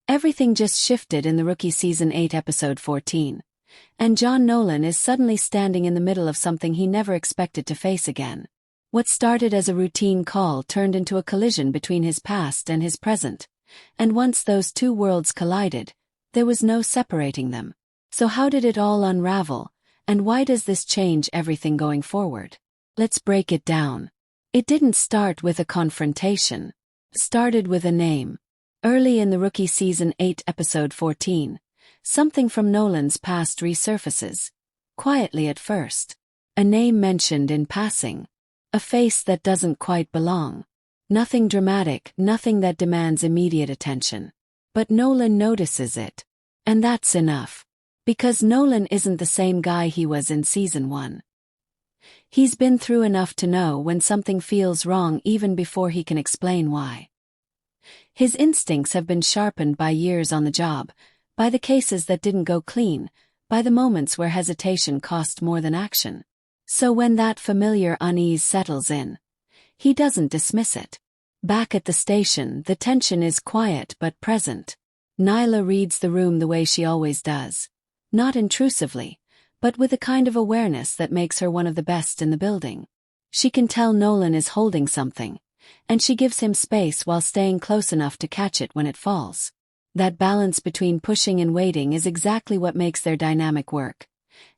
Everything just shifted in the Rookie Season 8 Episode 14. And John Nolan is suddenly standing in the middle of something he never expected to face again. What started as a routine call turned into a collision between his past and his present. And once those two worlds collided, there was no separating them. So how did it all unravel, and why does this change everything going forward? Let's break it down. It didn't start with a confrontation. It started with a name. Early in the Rookie Season 8 Episode 14, something from Nolan's past resurfaces. Quietly at first. A name mentioned in passing. A face that doesn't quite belong. Nothing dramatic, nothing that demands immediate attention. But Nolan notices it. And that's enough. Because Nolan isn't the same guy he was in Season 1. He's been through enough to know when something feels wrong even before he can explain why. His instincts have been sharpened by years on the job, by the cases that didn't go clean, by the moments where hesitation cost more than action. So when that familiar unease settles in, he doesn't dismiss it. Back at the station, the tension is quiet but present. Nyla reads the room the way she always does. Not intrusively, but with a kind of awareness that makes her one of the best in the building. She can tell Nolan is holding something, and she gives him space while staying close enough to catch it when it falls. That balance between pushing and waiting is exactly what makes their dynamic work.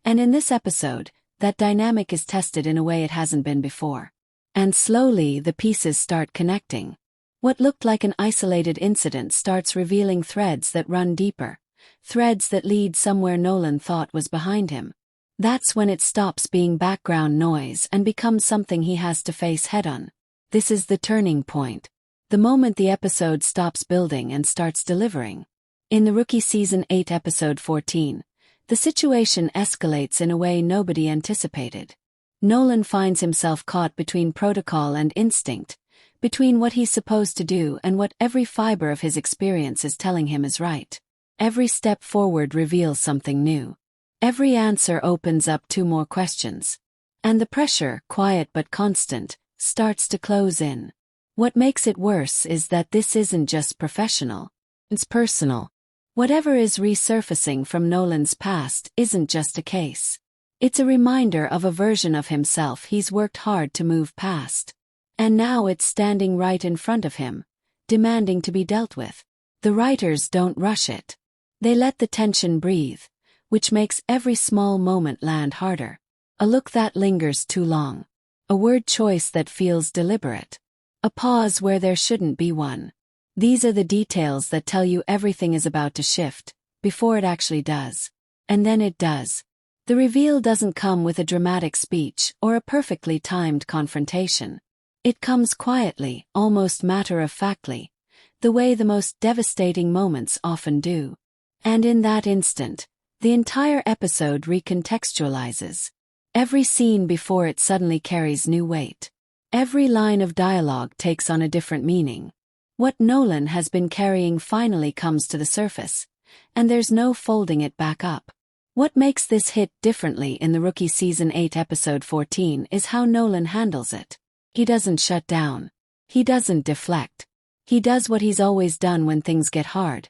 And in this episode, that dynamic is tested in a way it hasn't been before. And slowly the pieces start connecting. What looked like an isolated incident starts revealing threads that run deeper. Threads that lead somewhere Nolan thought was behind him. That's when it stops being background noise and becomes something he has to face head-on. This is the turning point. The moment the episode stops building and starts delivering. In the Rookie Season 8 Episode 14, the situation escalates in a way nobody anticipated. Nolan finds himself caught between protocol and instinct, between what he's supposed to do and what every fiber of his experience is telling him is right. Every step forward reveals something new. Every answer opens up two more questions. And the pressure, quiet but constant, starts to close in. What makes it worse is that this isn't just professional. It's personal. Whatever is resurfacing from Nolan's past isn't just a case. It's a reminder of a version of himself he's worked hard to move past. And now it's standing right in front of him, demanding to be dealt with. The writers don't rush it. They let the tension breathe, which makes every small moment land harder. A look that lingers too long. A word choice that feels deliberate. A pause where there shouldn't be one. These are the details that tell you everything is about to shift, before it actually does. And then it does. The reveal doesn't come with a dramatic speech or a perfectly timed confrontation. It comes quietly, almost matter-of-factly, the way the most devastating moments often do. And in that instant, the entire episode recontextualizes. Every scene before it suddenly carries new weight. Every line of dialogue takes on a different meaning. What Nolan has been carrying finally comes to the surface, and there's no folding it back up. What makes this hit differently in the Rookie Season 8 Episode 14 is how Nolan handles it. He doesn't shut down. He doesn't deflect. He does what he's always done when things get hard.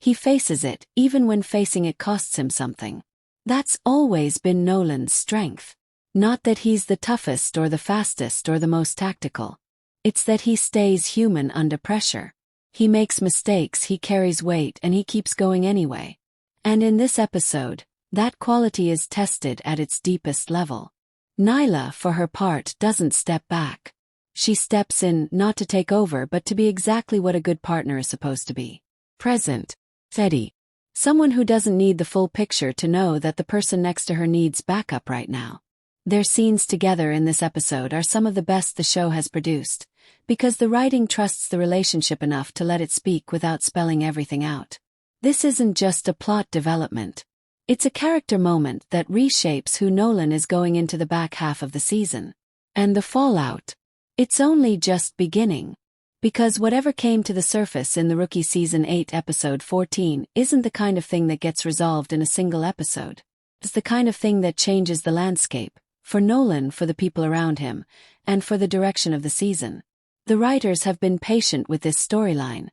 He faces it, even when facing it costs him something. That's always been Nolan's strength. Not that he's the toughest or the fastest or the most tactical. It's that he stays human under pressure. He makes mistakes, he carries weight, and he keeps going anyway. And in this episode, that quality is tested at its deepest level. Nyla, for her part, doesn't step back. She steps in, not to take over but to be exactly what a good partner is supposed to be. Present. Steady. Someone who doesn't need the full picture to know that the person next to her needs backup right now. Their scenes together in this episode are some of the best the show has produced, because the writing trusts the relationship enough to let it speak without spelling everything out. This isn't just a plot development. It's a character moment that reshapes who Nolan is going into the back half of the season. And the fallout? It's only just beginning. Because whatever came to the surface in the Rookie Season 8 Episode 14 isn't the kind of thing that gets resolved in a single episode. It's the kind of thing that changes the landscape, for Nolan, for the people around him, and for the direction of the season. The writers have been patient with this storyline,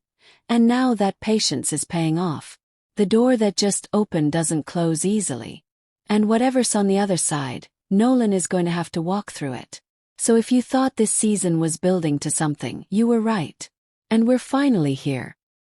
And now that patience is paying off. The door that just opened doesn't close easily. And whatever's on the other side, Nolan is going to have to walk through it. So if you thought this season was building to something, you were right. And we're finally here.